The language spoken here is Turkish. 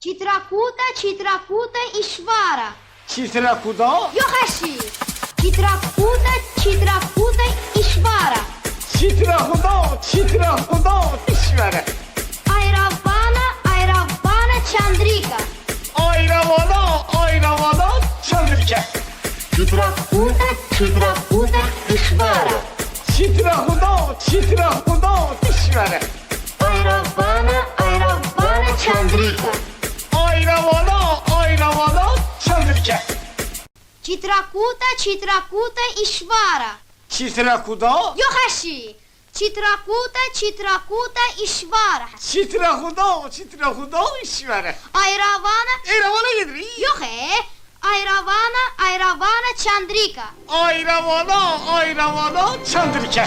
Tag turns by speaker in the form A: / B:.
A: Chitrakuta, Chitrakuta, Ishvara.
B: Chitrakuta,
A: Yohashi. Chitrakuta, Chitrakuta, Ishvara.
B: Chitrakuta, Chitrakuta, Ishvara.
A: Airavana, Airavana, Chandrika.
B: Ayravana, Ayravana, Chandrika.
A: Chitrakuta, Chitrakuta, Ishvara.
B: Chitrakuta, Chitrakuta, Ishvara.
A: Airavana, Airavana, Chandrika.
B: Ayravana, Ayravana, Chandrika.
A: Chitrakuta, Chitrakuta, Ishvara.
B: Chitrakuta,
A: Yohashi. Chitrakuta, Chitrakuta, Ishvara.
B: Chitrakuta, Chitrakuta, Ishvara.
A: Airavana,
B: Ayravana gelir.
A: Yohe. Airavana, Airavana, Chandrika.
B: Ayravana, Ayravana, Chandrika.